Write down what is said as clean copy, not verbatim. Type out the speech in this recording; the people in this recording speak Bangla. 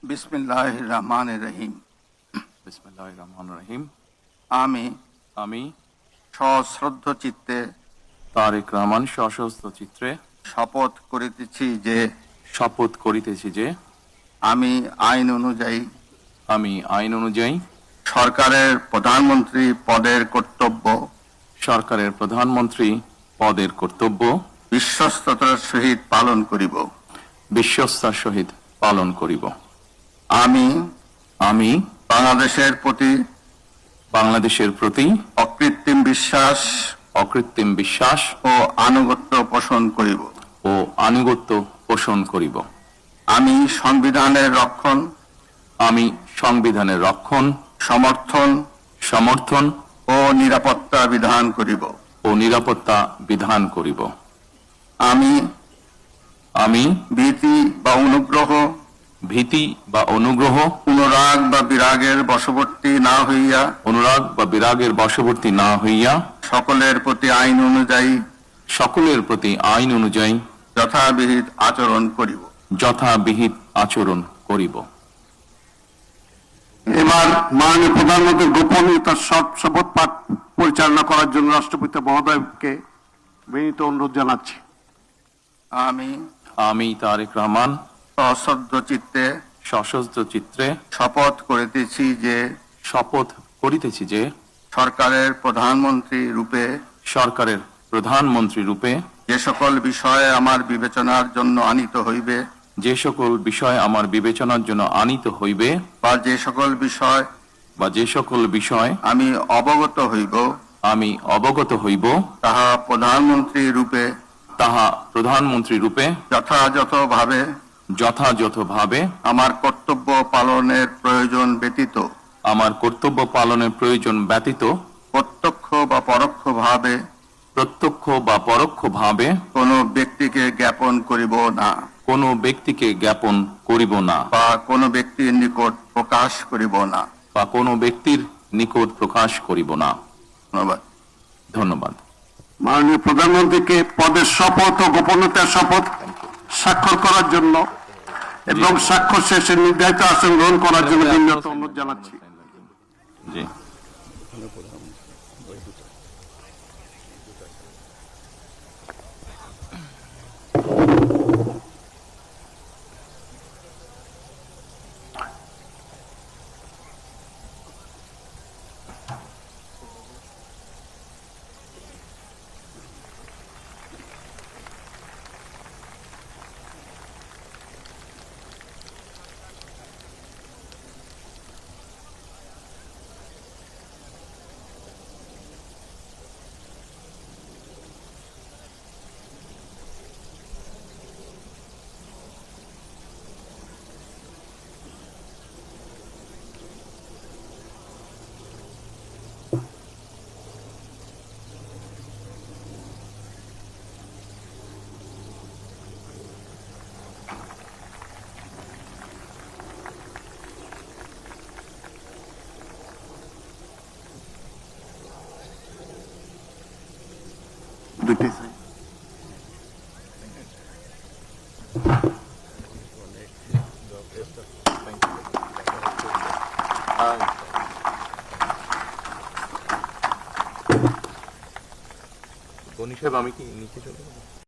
বিসমিল্লাহির রহমানির রহিম। বিসমিল্লাহির রহমানির রহিম। আমি সশ্রদ্ধ চিত্তে তারেক রহমান সশস্ত্র চিত্রে শপথ করিতেছি যে আমি আইন অনুযায়ী সরকারের প্রধানমন্ত্রী পদের কর্তব্য বিশ্বস্ততার সহিত পালন করিব। আমি বাংলাদেশের প্রতি অকৃত্রিম বিশ্বাস ও আনুগত্য পোষণ করিব। আমি সংবিধানের রক্ষণ সমর্থন ও নিরাপত্তা বিধান করিব। আমি ভীতি বা অনুগ্রহ অনুরাগ বা বিরাগের বশবর্তী না হইয়া সকলের প্রতি আইন অনুযায়ী যথাবিহিত আচরণ করিব। এবার মাননীয় প্রধানমন্ত্রীর গোপনীয়তার শপথ পাঠ পরিচালনা করার জন্য রাষ্ট্রপতি মহোদয়কে বিনীত অনুরোধ জানাচ্ছি। আমি তারেক রহমান সশস্ত্র চিত্রে শপথ করিতেছি যে সরকারের প্রধানমন্ত্রী রূপে যে সকল বিষয় আমার বিবেচনার জন্য আনিত হইবে বা যে সকল বিষয় আমি অবগত হইব তাহা প্রধানমন্ত্রী রূপে যথাযথভাবে আমার কর্তব্য পালনের প্রয়োজন ব্যতীত প্রত্যক্ষ বা পরোক্ষভাবে কোনো ব্যক্তিকে জ্ঞাপন করিব না বা কোনো ব্যক্তির নিকট প্রকাশ করিব না। ধন্যবাদ। মাননীয় প্রধানমন্ত্রীকে পদের শপথ ও গোপনীয়তার শপথ স্বাক্ষর করার জন্য এবং স্বাক্ষর শেষে নির্ধারিত আসন গ্রহণ করার জন্য বিনীত অনুরোধ জানাচ্ছি। জি। গনি সাহেব, আমি কি নিচে চলে যাব?